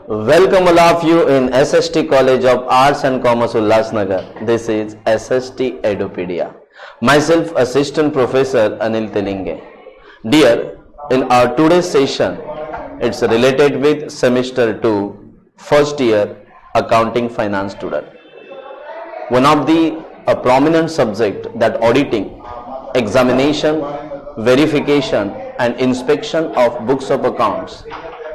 Welcome all of you in SST College of Arts and Commerce Ulhasnagar. This is SST Edupedia. Myself Assistant Professor Anil Telinge. Dear, in our today's session, it's related with Semester 2, first year Accounting Finance student. One of the prominent subject that auditing, examination, verification and inspection of books of accounts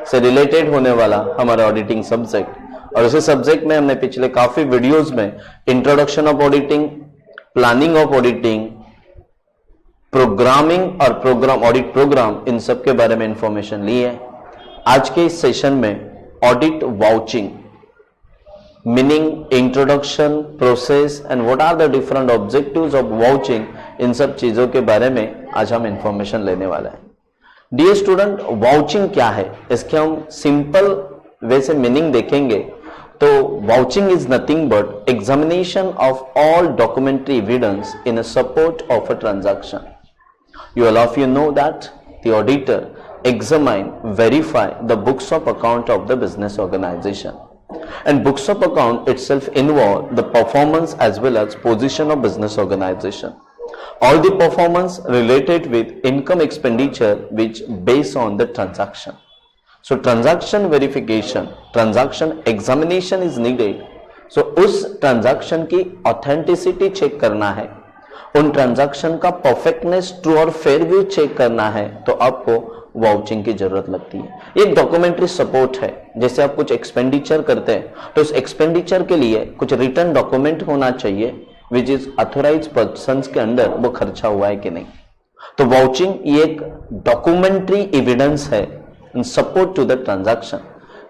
से related होने वाला हमारा auditing subject. और इसी subject में हमने पिछले काफी वीडियोस में introduction of auditing, planning of auditing, programming और प्रोग्राम ऑडिट प्रोग्राम, इन सब के बारे में इंफॉर्मेशन ली है। आज के इस सेशन में audit vouching, meaning, introduction, process and what are the different objectives of vouching, इन सब चीजों के बारे में आज हम इंफॉर्मेशन लेने वाले हैं। डियर स्टूडेंट, वाउचिंग क्या है, इसके हम सिंपल वे से मीनिंग देखेंगे तो vouching is nothing but examination of all documentary evidence in a support of a transaction. You all of you know that the auditor examine, verify the books of account of the business organization, and books of account itself involve the performance as well as position of business organization. All the performance related with income expenditure which based on the transaction. So transaction verification, transaction examination is needed. So उस transaction की authenticity check करना है, उन transaction का perfectness, true और fair view check करना है, तो आपको वाउचिंग की जरूरत लगती है। ये एक डॉक्यूमेंट्री सपोर्ट है। जैसे आप कुछ एक्सपेंडिचर करते हैं तो उस एक्सपेंडिचर के लिए कुछ रिटर्न डॉक्यूमेंट होना चाहिए विच इज अथोराइज पर्संस के अंडर वो खर्चा हुआ है कि नहीं। तो वाउचिंग ये एक डॉक्यूमेंट्री एविडेंस है in support to the transaction.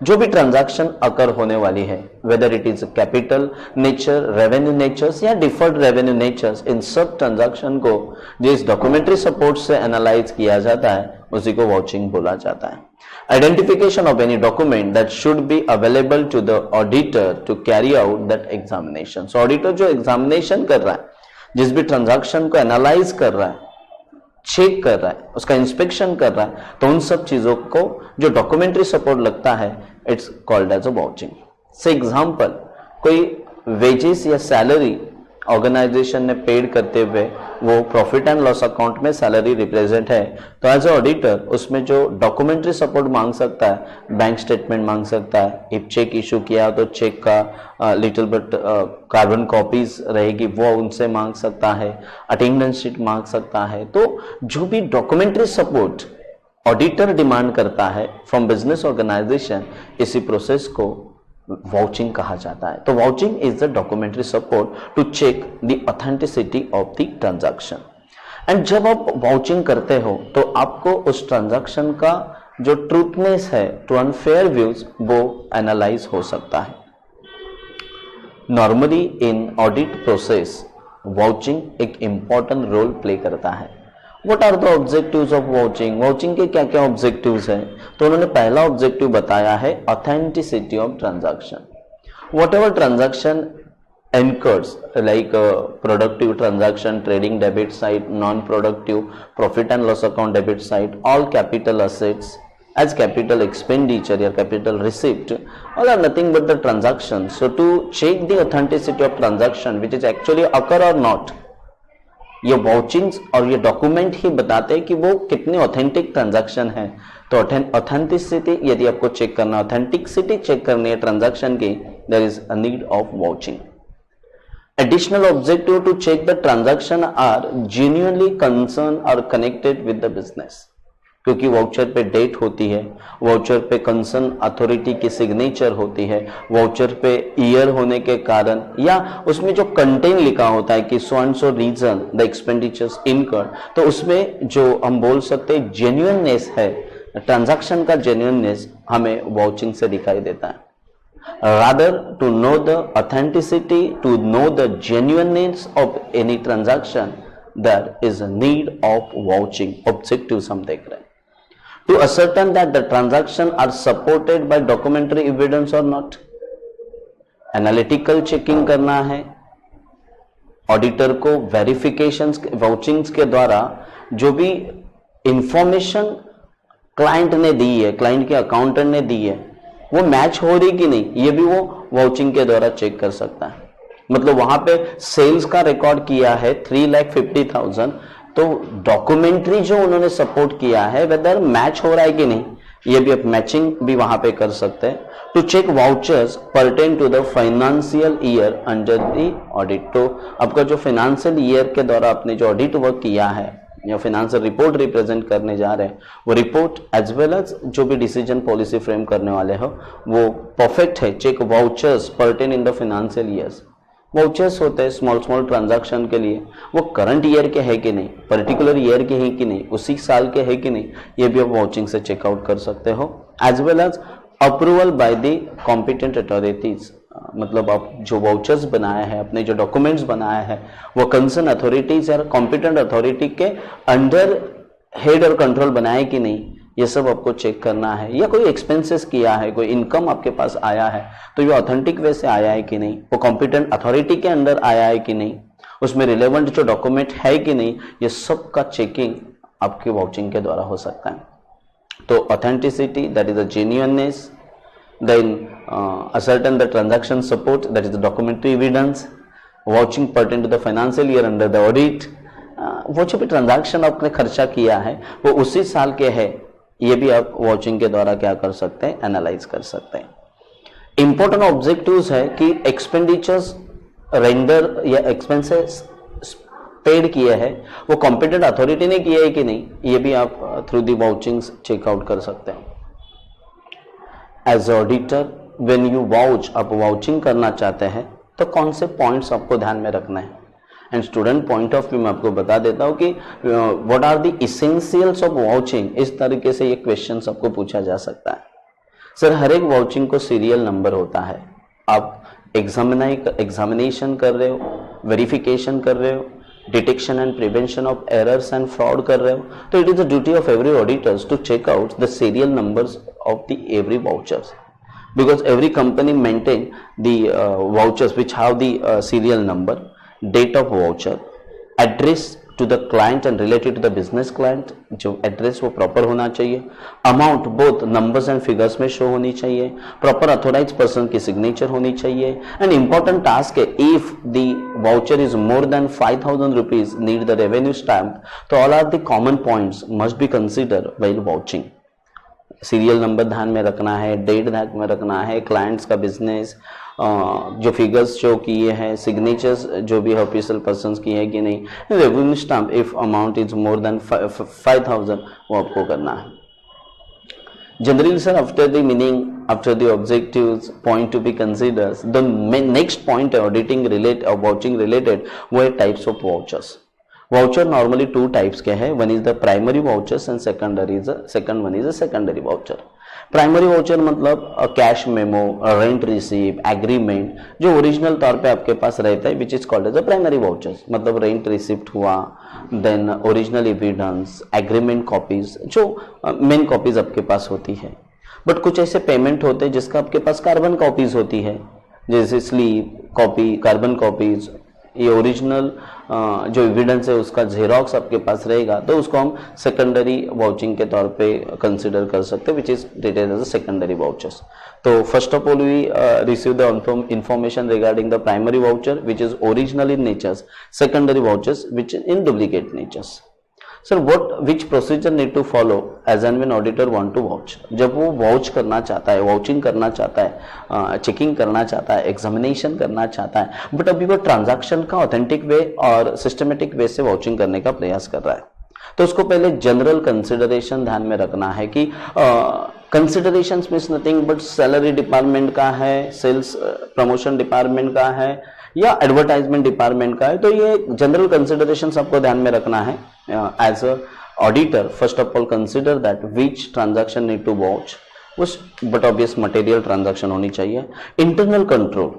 जो भी ट्रांजैक्शन अकर होने वाली है, whether it is capital nature, revenue natures या डिफर्ड रेवेन्यू नेचर्स, इन सब ट्रांजैक्शन को जिस डॉक्यूमेंट्री सपोर्ट से एनालाइज किया जाता है उसी को वाउचिंग बोला जाता है। Identification of any document that should be available to the auditor to carry out that examination. So auditor जो एग्जामिनेशन कर रहा है, जिस भी ट्रांजैक्शन को एनालाइज कर रहा है, चेक कर रहा है, उसका इंस्पेक्शन कर रहा है, तो उन सब चीजों को जो डॉक्यूमेंट्री सपोर्ट लगता है, it's called as a vouching. Say example, कोई वेजेस या सैलरी ऑर्गेनाइजेशन ने पेड करते हुए वो प्रॉफिट एंड लॉस अकाउंट में सैलरी रिप्रेजेंट है, तो एज अ ऑडिटर उसमें जो डॉक्यूमेंट्री सपोर्ट मांग सकता है, बैंक स्टेटमेंट मांग सकता है, इफ चेक इशू किया तो चेक का लिटिल बट कार्बन कॉपीज रहेगी वो उनसे मांग सकता है, अटेंडेंस शीट मांग सकता है। तो जो भी डॉक्यूमेंट्री सपोर्ट ऑडिटर डिमांड करता है फ्रॉम बिजनेस ऑर्गेनाइजेशन, इसी प्रोसेस को वाउचिंग कहा जाता है। तो vouching is the documentary support to check the authenticity of the transaction. And जब आप वाउचिंग करते हो तो आपको उस ट्रांजैक्शन का जो ट्रूथनेस है, ट्रू एंड फेयर व्यूज, वो एनालाइज हो सकता है। Normally in audit process vouching एक इंपॉर्टेंट रोल प्ले करता है। What are the objectives of vouching? Vouching के क्या क्या ऑब्जेक्टिव्स हैं? तो उन्होंने पहला ऑब्जेक्टिव बताया है authenticity of transaction. Whatever transaction incurs like productive transaction, trading debit side, non productive, profit and loss account debit side, all capital assets as capital expenditure or capital receipt, all are nothing but the transaction. So to check the authenticity of transaction which is actually occur or not, ये वाउचिंग्स और ये document ही बताते हैं कि वो कितने authentic transaction है। तो ऑथेंटिसिटी यदि आपको चेक करना, ऑथेंटिसिटी चेक करनी है ट्रांजैक्शन की, there is a need of vouching. Additional objective to check the transaction are genuinely concern और कनेक्टेड विद द बिजनेस, क्योंकि वाउचर पे डेट होती है, वाउचर पे कंसर्न अथॉरिटी की सिग्नेचर होती है, वाउचर पे ईयर होने के कारण या उसमें जो कंटेंट लिखा होता है कि so and so reason the expenditures incurred, तो उसमें जो हम बोल सकते हैं जेन्युइननेस है, ट्रांजैक्शन का जेन्युइननेस हमें वाउचिंग से दिखाई देता है। Rather, to know the authenticity, to know the genuineness of any transaction, there is a need of vouching. Objectives हम देख रहे हैं। To ascertain that the transaction are supported by documentary evidence or not, analytical checking करना है। Auditor को verifications, वाउचिंग्स के द्वारा जो भी इंफॉर्मेशन क्लाइंट ने दी है, क्लाइंट के अकाउंटेंट ने दी है, वो मैच हो रही कि नहीं, ये भी वो वाउचिंग के द्वारा चेक कर सकता है। मतलब वहां पे सेल्स का रिकॉर्ड किया है 3,50,000, तो डॉक्यूमेंट्री जो उन्होंने सपोर्ट किया है वेदर मैच हो रहा है कि नहीं, ये भी आप मैचिंग भी वहां पे कर सकते हैं। To check vouchers pertain to the financial year under the audit, तो आपका जो फाइनेंशियल ईयर के द्वारा आपने जो ऑडिट वर्क किया है या फाइनेंशियल रिपोर्ट रिप्रेजेंट करने जा रहे हैं, वो रिपोर्ट एज वेल एज जो भी डिसीजन पॉलिसी फ्रेम करने वाले हो वो परफेक्ट है। Check vouchers pertain in the financial years, vouchers होते हैं स्मॉल स्मॉल ट्रांजैक्शन के लिए, वो करंट ईयर के है कि नहीं, पर्टिकुलर ईयर के हैं कि नहीं, उसी साल के है कि नहीं, ये भी आप वाउचिंग से चेकआउट कर सकते हो। As well as approval by the competent authorities, मतलब आप जो वाउचर्स बनाए हैं, अपने जो डॉक्यूमेंट्स बनाए हैं, वो कंसर्न अथॉरिटीज या कॉम्पिटेंट अथॉरिटी के अंडर हेड और कंट्रोल बनाए कि नहीं, ये सब आपको चेक करना है। या कोई एक्सपेंसेस किया है, कोई इनकम आपके पास आया है, तो ये ऑथेंटिक वे से आया है कि नहीं, वो कॉम्पिटेंट अथॉरिटी के अंडर आया है कि नहीं, उसमें रिलेवेंट जो डॉक्यूमेंट है कि नहीं, ये सब का चेकिंग आपकी वाउचिंग के द्वारा हो सकता है। तो authenticity, that is the genuineness, then ascertain the transaction support, that is the documentary evidence, vouching pertain to the financial year under the audit, वो जो भी ट्रांजैक्शन आपने खर्चा किया है वो उसी साल के है, ये भी आप वाउचिंग के द्वारा क्या कर सकते हैं, एनालाइज कर सकते हैं। इंपॉर्टेंट ऑब्जेक्टिव्स है कि एक्सपेंडिचर्स रेंडर या एक्सपेंसेस पेड किए हैं वो कॉम्पिटेंट अथॉरिटी ने किया है कि नहीं, ये भी आप थ्रू दी वाउचिंग्स चेकआउट कर सकते हैं। As auditor when you vouch, आप वाउचिंग करना चाहते हैं तो कौन से पॉइंट्स आपको ध्यान में रखना है। And student point of view में आपको बता देता हूं कि what are the essentials of vouching, इस तरीके से ये क्वेश्चन आपको पूछा जा सकता है। सर हर एक वाउचिंग को सीरियल नंबर होता है, आप एग्जामिनेशन कर रहे हो, वेरिफिकेशन कर रहे हो, detection and prevention of errors and fraud कर रहे हो, तो it is the duty of every auditors to check out the serial numbers of the every vouchers, because every company maintain the vouchers which have the serial number, date of voucher, address to the client and related to the business client, जो address वो proper होना चाहिए, amount both numbers and figures में show होनी चाहिए, proper authorize person की signature होनी चाहिए। एंड इंपॉर्टेंट टास्क है, if the voucher is more than 5,000 rupees need the revenue stamp, तो all are the common points must be consider while vouching. Serial number ध्यान में रखना है, डेट ध्यान में रखना है, क्लाइंट्स का बिजनेस, जो फिगर्स शो किए हैं, सिग्नेचर्स जो भी ऑफिशियल पर्सन्स की है कि नहीं, revenue stamp if amount is more than 5,000 वो आपको करना है। Generally sir after the meaning, after the objectives point to be considers, the next point है ऑडिटिंग रिलेटेड और वाउचिंग रिलेटेड, वो है types of vouchers. Voucher normally two types के हैं, one is the primary vouchers and second one is a secondary voucher. Primary voucher मतलब cash memo, rent receive, agreement, जो original तौर पे आपके पास रहता है, which is called as a primary vouchers. मतलब रेंट रिसिप्ट हुआ, then original evidence, agreement copies, जो मेन कॉपीज आपके पास होती है। बट कुछ ऐसे पेमेंट होते हैं जिसका आपके पास कार्बन कॉपीज होती है, जैसे स्लीप कॉपी, कार्बन कॉपीज, ये ओरिजिनल जो एविडेंस है उसका जेरोक्स आपके पास रहेगा, तो उसको हम सेकेंडरी वाउचिंग के तौर पे कंसिडर कर सकते हैं, which is treated as a secondary vouchers. तो first of all we receive the information regarding the primary voucher which is original in natures, secondary vouchers which is in duplicate natures. Sir which procedure need to follow as and when auditor want to vouch, जब वो vouch करना चाहता है, vouching करना चाहता है, checking करना चाहता है, एग्जामिनेशन करना चाहता है, बट अभी वो ट्रांजैक्शन का ऑथेंटिक वे और सिस्टमेटिक वे से वाउचिंग करने का प्रयास कर रहा है, तो उसको पहले जनरल कंसिडरेशन ध्यान में रखना है कि consideration means nothing but salary department का है, सेल्स प्रमोशन डिपार्टमेंट का है या एडवर्टाइजमेंट डिपार्टमेंट का है, तो ये जनरल कंसिडरेशंस आपको ध्यान में रखना है। As a auditor first of all consider that which transaction need to watch, उस बट ऑब्वियस मटेरियल ट्रांजैक्शन होनी चाहिए। Internal control,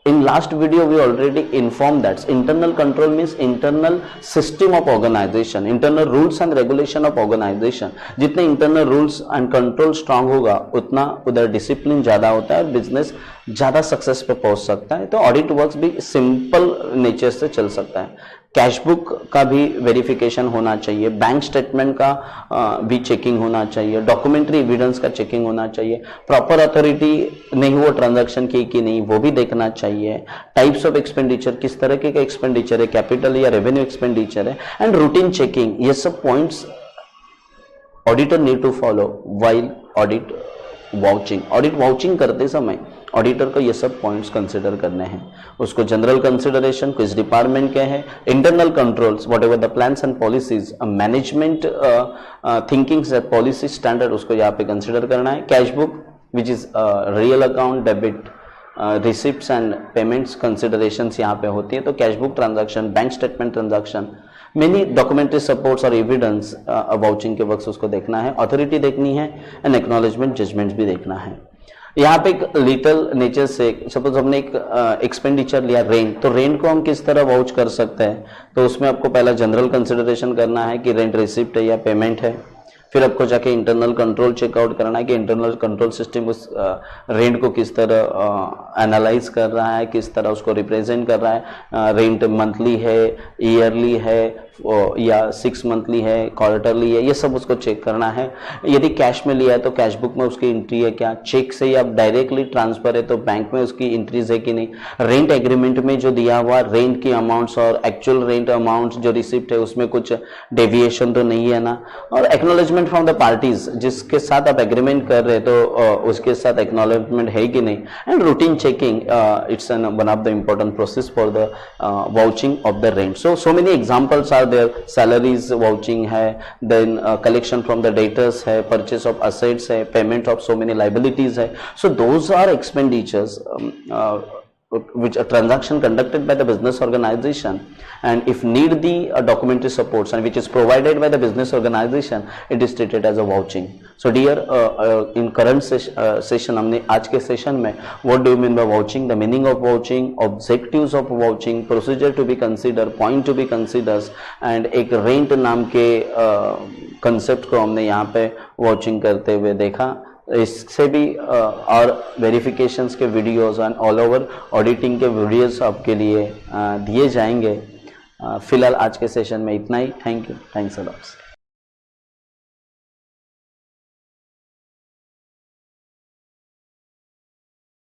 In last video we already informed that internal control means internal system of organization, internal rules and regulation of organization. जितने internal rules and control strong होगा उतना उधर discipline ज़्यादा होता है, business ज़्यादा सक्सेस पे पहुंच सकता है. तो ऑडिट वर्क्स भी सिंपल नेचर से चल सकता है. कैश बुक का भी वेरिफिकेशन होना चाहिए, बैंक स्टेटमेंट का भी चेकिंग होना चाहिए, डॉक्यूमेंट्री एविडेंस का चेकिंग होना चाहिए, प्रॉपर अथॉरिटी ने वो ट्रांजैक्शन की कि नहीं वो भी देखना चाहिए, टाइप्स ऑफ एक्सपेंडिचर किस तरह के एक्सपेंडिचर है, कैपिटल या रेवेन्यू एक्सपेंडिचर है, एंड रूटीन चेकिंग. ये सब points auditor need to follow while audit vouching. Audit vouching करते समय ऑडिटर को ये सब पॉइंट्स कंसिडर करने हैं. उसको जनरल कंसिडरेशन किस डिपार्टमेंट के हैं, internal controls what ever the plans and policies, management thinkings and policy standard उसको यहाँ पे कंसिडर करना है. Cash book which is real account, debit, receipts and payments considerations यहाँ पे होती है. तो cash book transaction, bank statement transaction, many documentary supports और एविडेंस वाउचिंग के वक्त उसको देखना है, अथॉरिटी देखनी है एंड एक्नॉलेजमेंट जजमेंट्स भी देखना है. यहाँ पे एक लिटल नेचर से सपोज हमने एक एक्सपेंडिचर लिया रेंट, तो रेंट को हम किस तरह वाउच कर सकते हैं. तो उसमें आपको पहला जनरल कंसिडरेशन करना है कि रेंट रिसिप्ट है या पेमेंट है. फिर आपको जाके इंटरनल कंट्रोल चेकआउट करना है कि इंटरनल कंट्रोल सिस्टम उस रेंट को किस तरह एनालाइज कर रहा है, किस तरह उसको रिप्रेजेंट कर रहा है. रेंट मंथली है, ईयरली है या 6 मंथली है, क्वार्टरली है, ये सब उसको चेक करना है. यदि कैश में लिया है तो कैश बुक में उसकी एंट्री है क्या, चेक से या डायरेक्टली ट्रांसफर है तो बैंक में उसकी एंट्रीज है कि नहीं, रेंट एग्रीमेंट में जो दिया हुआ रेंट की अमाउंट्स और एक्चुअल रेंट अमाउंट्स जो रिसिप्ट है उसमें कुछ डेविएशन तो नहीं है ना. और एक्नॉलेजमेंट फ्रॉम द पार्टीज, जिसके साथ आप एग्रीमेंट कर रहे तो उसके साथ एक्नॉलेजमेंट है कि नहीं. And routine checking, it's one of the important process for the vouching of the rent. So many examples are there. Salaries vouching है, then collection from the debtors है, परचेस ऑफ असेट्स है, payment of so many liabilities है. So those are expenditures which a transaction conducted by the business organization, and if need the documentary supports and which is provided by the business organization, it is treated as a vouching. So dear, in current session हमने आज के session में what do you mean by vouching, the meaning of vouching, objectives of vouching, procedure to be considered, point to be considered, and एक rent नाम के concept को हमने यहाँ पे vouching करते हुए देखा. इससे भी और वेरिफिकेशंस के videos and all over auditing के वीडियोस आपके लिए दिए जाएंगे. फिलहाल आज के सेशन में इतना ही. Thank you, thanks a lot.